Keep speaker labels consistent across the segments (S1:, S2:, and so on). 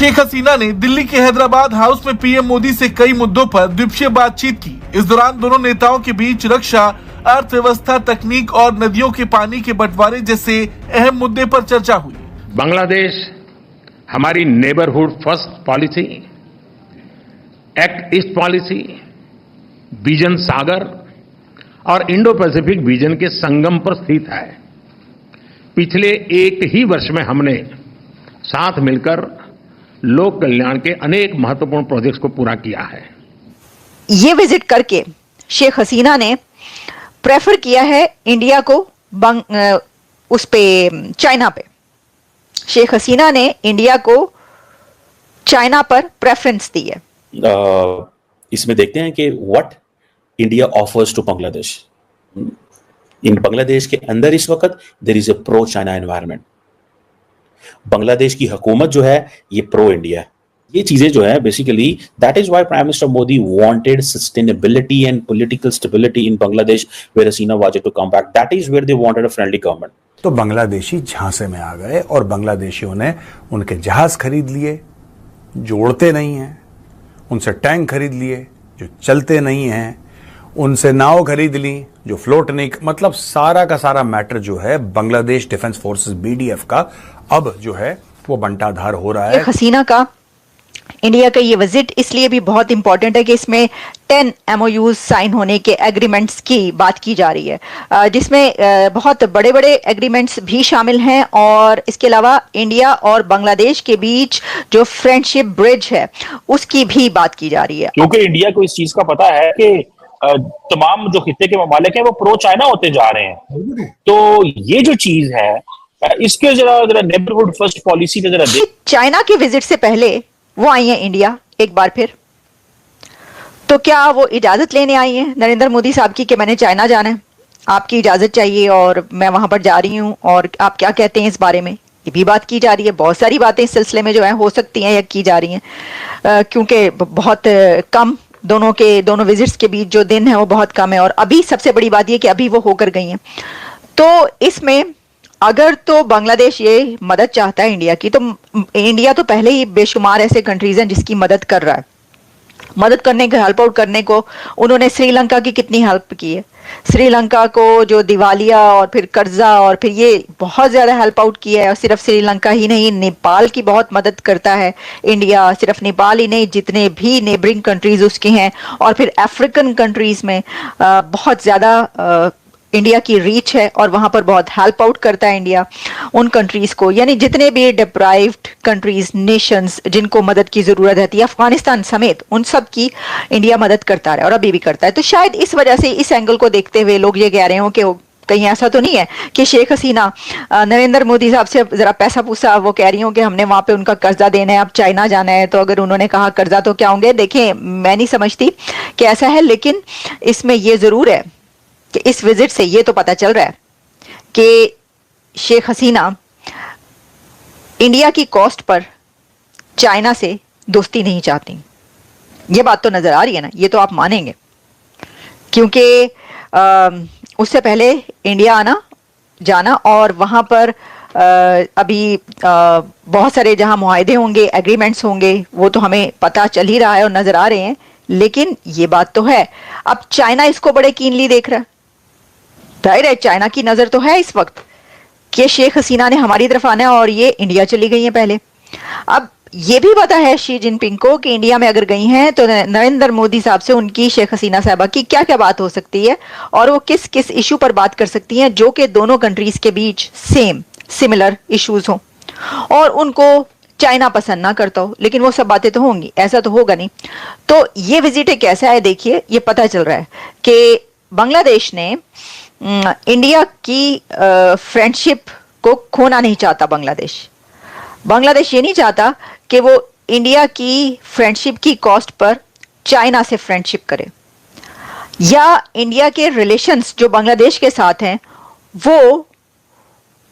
S1: शेख हसीना ने दिल्ली के हैदराबाद हाउस में पीएम मोदी से कई मुद्दों पर द्विपक्षीय बातचीत की। इस दौरान दोनों नेताओं के बीच रक्षा, अर्थव्यवस्था, तकनीक और नदियों के पानी के बंटवारे जैसे अहम मुद्दे पर चर्चा हुई।
S2: बांग्लादेश हमारी neighbourhood first policy, act east policy, vision Sagar और इंडो पैसिफिक विजन के संगम पर स्थित है। पिछले एक ही वर्ष में हमने साथ मिलकर लोक कल्याण के अनेक महत्वपूर्ण प्रोजेक्ट्स को पूरा किया है।
S3: ये विजिट करके शेख हसीना ने प्रेफर किया है इंडिया को उस पे चाइना पे। शेख हसीना ने इंडिया को चाइना पर प्रेफरेंस दी है।
S4: इसमें देखते हैं कि what India offers to Bangladesh. In Bangladesh के अंदर इस वक्त there is a pro China environment. Bangladesh की हुकूमत जो है ये प्रो इंडिया है। ये चीजें जो है basically that is why prime minister Modi wanted sustainability and political stability in Bangladesh where Hasina wanted to come back. That is where they wanted a friendly government.
S5: तो बांग्लादेशी झांसे में आ गए और बांग्लादेशियों ने उनके जहाज खरीद लिए जो उड़ते नहीं हैं, उनसे टैंक खरीद लिए जो चलते नहीं हैं, उनसे नाव खरीद ली जो फ्लोट नहीं। मतलब सारा का सारा मैटर जो है बांग्लादेश डिफेंस फोर्सेस बीडीएफ का अब जो है वो बंटाधार हो रहा है।
S3: हसीना का इंडिया का ये विजिट इसलिए भी बहुत इंपॉर्टेंट है कि इसमें 10 MOUs साइन होने के एग्रीमेंट्स की बात की जा रही है, जिसमें बहुत बड़े बड़े एग्रीमेंट्स भी शामिल हैं और इसके अलावा इंडिया और बांग्लादेश के बीच जो फ्रेंडशिप ब्रिज है उसकी भी बात की जा रही है।
S6: क्योंकि इंडिया को इस चीज का पता है कि तमाम जो खित्ते के ममालिक हैं वो प्रो चाइना होते जा रहे हैं। तो ये जो चीज है इसके जरा नेबरहुड फर्स्ट पॉलिसी पे जरा
S3: चाइना के विजिट से पहले वो आई हैं इंडिया एक बार फिर। तो क्या वो इजाजत लेने आई हैं नरेंद्र मोदी साहब की कि मैंने चाइना जाना है, आपकी इजाजत चाहिए और मैं वहां पर जा रही हूं और आप क्या कहते हैं इस बारे में? ये भी बात की जा रही है। बहुत सारी बातें इस सिलसिले में जो है हो सकती हैं या की जा रही हैं, क्योंकि बहुत कम दोनों विजिट्स के बीच जो दिन है वो बहुत कम है। और अभी सबसे बड़ी बात ये कि अभी वो होकर गई हैं। तो इसमें अगर तो बांग्लादेश ये मदद चाहता है इंडिया की, तो इंडिया तो पहले ही बेशुमार ऐसे कंट्रीज हैं जिसकी मदद कर रहा है। मदद करने को, हेल्प आउट करने को उन्होंने श्रीलंका की कितनी हेल्प की है। श्रीलंका को जो दिवालिया और फिर कर्जा और फिर ये बहुत ज्यादा हेल्प आउट किया है। और सिर्फ श्रीलंका ही नहीं, नेपाल की बहुत मदद करता है इंडिया। सिर्फ नेपाल ही नहीं, जितने भी नेबरिंग कंट्रीज उसके हैं और फिर अफ्रीकन कंट्रीज में बहुत ज्यादा इंडिया की रीच है और वहां पर बहुत हेल्प आउट करता है इंडिया उन कंट्रीज को। यानी जितने भी डिप्राइव्ड कंट्रीज, नेशंस जिनको मदद की जरूरत रहती है, अफगानिस्तान समेत, उन सब की इंडिया मदद करता है और अभी भी करता है। तो शायद इस वजह से, इस एंगल को देखते हुए लोग ये कह रहे हो कि कहीं ऐसा तो नहीं है कि शेख हसीना नरेंद्र मोदी साहब से जरा पैसा पूसा वो कह रही हूँ कि हमने वहां पे उनका कर्जा देना है, अब चाइना जाना है। तो अगर उन्होंने कहा कर्जा तो क्या होंगे, देखें मैं नहीं समझती कि ऐसा है, लेकिन इसमें यह जरूर है कि इस विजिट से ये तो पता चल रहा है कि शेख हसीना इंडिया की कॉस्ट पर चाइना से दोस्ती नहीं चाहती। ये बात तो नजर आ रही है ना, ये तो आप मानेंगे, क्योंकि उससे पहले इंडिया आना जाना और वहां पर अभी बहुत सारे जहां मुआहदे होंगे, एग्रीमेंट्स होंगे, वो तो हमें पता चल ही रहा है और नजर आ रहे हैं। लेकिन ये बात तो है, अब चाइना इसको बड़े कीनली देख रहा है। जाहिर है चाइना की नजर तो है इस वक्त कि शेख हसीना ने हमारी तरफ आना है और ये इंडिया चली गई है पहले। अब ये भी पता है शी जिनपिंग को कि इंडिया में अगर गई हैं तो नरेंद्र मोदी साहब से उनकी शेख हसीना साहबा की क्या क्या बात हो सकती है और वो किस किस इशू पर बात कर सकती हैं जो कि दोनों कंट्रीज के बीच सिमिलर इश्यूज हों और उनको चाइना पसंद ना करता हो। लेकिन वो सब बातें तो होंगी, ऐसा तो होगा नहीं। तो ये विजिट एक ऐसा है, देखिए ये पता चल रहा है कि बांग्लादेश ने इंडिया की फ्रेंडशिप को खोना नहीं चाहता। बांग्लादेश ये नहीं चाहता कि वो इंडिया की फ्रेंडशिप की कॉस्ट पर चाइना से फ्रेंडशिप करे या इंडिया के रिलेशंस जो बांग्लादेश के साथ हैं वो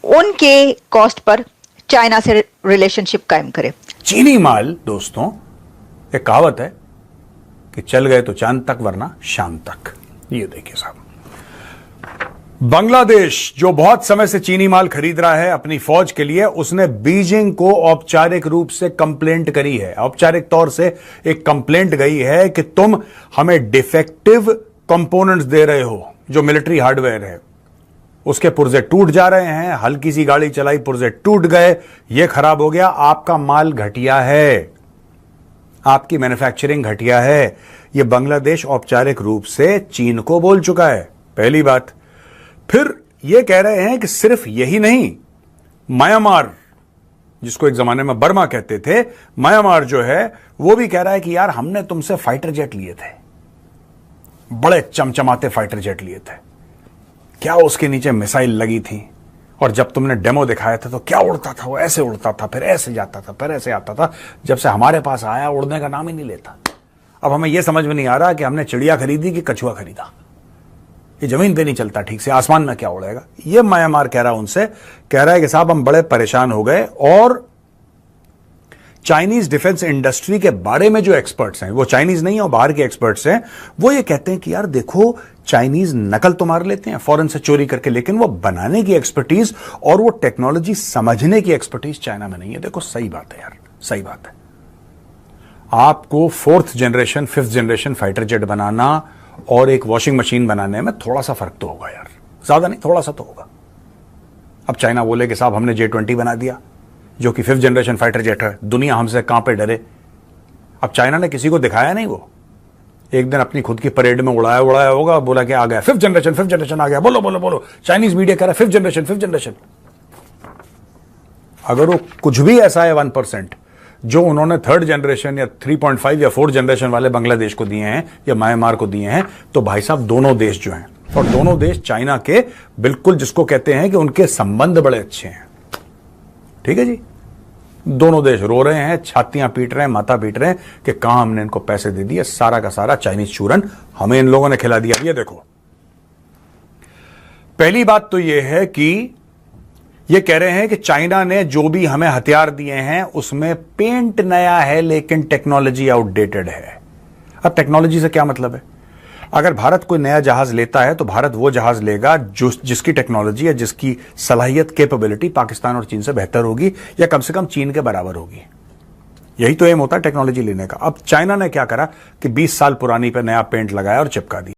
S3: उनके कॉस्ट पर चाइना से रिलेशनशिप कायम करे।
S5: चीनी माल दोस्तों, एक कहावत है कि चल गए तो चांद तक वरना शाम तक। ये देखिए साहब, बांग्लादेश जो बहुत समय से चीनी माल खरीद रहा है अपनी फौज के लिए, उसने बीजिंग को औपचारिक रूप से कंप्लेंट करी है। औपचारिक तौर से एक कंप्लेंट गई है कि तुम हमें डिफेक्टिव कंपोनेंट्स दे रहे हो। जो मिलिट्री हार्डवेयर है उसके पुर्जे टूट जा रहे हैं, हल्की सी गाड़ी चलाई पुर्जे टूट गए, ये खराब हो गया, आपका माल घटिया है, आपकी मैन्युफैक्चरिंग घटिया है। यह बांग्लादेश औपचारिक रूप से चीन को बोल चुका है, पहली बात। फिर यह कह रहे हैं कि सिर्फ यही नहीं, म्यांमार, जिसको एक जमाने में बर्मा कहते थे, म्यांमार जो है वो भी कह रहा है कि यार हमने तुमसे फाइटर जेट लिए थे, बड़े चमचमाते फाइटर जेट लिए थे, क्या उसके नीचे मिसाइल लगी थी, और जब तुमने डेमो दिखाया था तो क्या उड़ता था, वो ऐसे उड़ता था, फिर ऐसे जाता था, फिर ऐसे आता था, जब से हमारे पास आया उड़ने का नाम ही नहीं लेता। अब हमें यह समझ में नहीं आ रहा कि हमने चिड़िया खरीदी कि कछुआ खरीदा, ये जमीन पे नहीं चलता ठीक से, आसमान में क्या उड़ेगा। ये म्यांमार कह रहा है उनसे, कह रहा है कि साहब हम बड़े परेशान हो गए। और चाइनीज डिफेंस इंडस्ट्री के बारे में जो एक्सपर्ट्स हैं, वो चाइनीज नहीं है, बाहर के एक्सपर्ट्स हैं, वो ये कहते हैं कि यार देखो चाइनीज नकल तो मार लेते हैं फॉरेन से चोरी करके, लेकिन वो बनाने की एक्सपर्टीज और वो टेक्नोलॉजी समझने की एक्सपर्टीज चाइना में नहीं है। देखो सही बात है यार, सही बात है। आपको 4th generation 5th generation fighter jet बनाना और एक वॉशिंग मशीन बनाने में थोड़ा सा फर्क तो होगा यार, ज्यादा नहीं, थोड़ा सा तो होगा। अब चाइना बोले कि साहब हमने J-20 बना दिया जो कि 5th जनरेशन फाइटर जेट है, दुनिया हमसे कहां पे डरे। अब चाइना ने किसी को दिखाया नहीं, वो एक दिन अपनी खुद की परेड में उड़ाया होगा, बोला कि आ गया 5th जनरेशन आ गया, बोलो बोलो बोलो, चाइनीज मीडिया कह रहा है 5th जनरेशन। अगर वो कुछ भी ऐसा है 1% जो उन्होंने 3rd जनरेशन या 3.5 या 4th जनरेशन वाले बांग्लादेश को दिए हैं या म्यांमार को दिए हैं, तो भाई साहब दोनों देश जो हैं, और दोनों देश चाइना के बिल्कुल जिसको कहते हैं कि उनके संबंध बड़े अच्छे हैं, ठीक है जी। दोनों देश रो रहे हैं, छातियां पीट रहे हैं, माथा पीट रहे हैं कि कहां हमने इनको पैसे दे दिए, सारा का सारा चाइनीज चूरन हमें इन लोगों ने खिला दिया। ये देखो, पहली बात तो यह है कि ये कह रहे हैं कि चाइना ने जो भी हमें हथियार दिए हैं उसमें पेंट नया है लेकिन टेक्नोलॉजी आउटडेटेड है। अब टेक्नोलॉजी से क्या मतलब है? अगर भारत कोई नया जहाज लेता है तो भारत वो जहाज लेगा जिसकी टेक्नोलॉजी या जिसकी सलाहियत, कैपेबिलिटी पाकिस्तान और चीन से बेहतर होगी या कम से कम चीन के बराबर होगी। यही तो एम होता है टेक्नोलॉजी लेने का। अब चाइना ने क्या करा कि 20 साल पुरानी पे नया पेंट लगाया और चिपका दिया।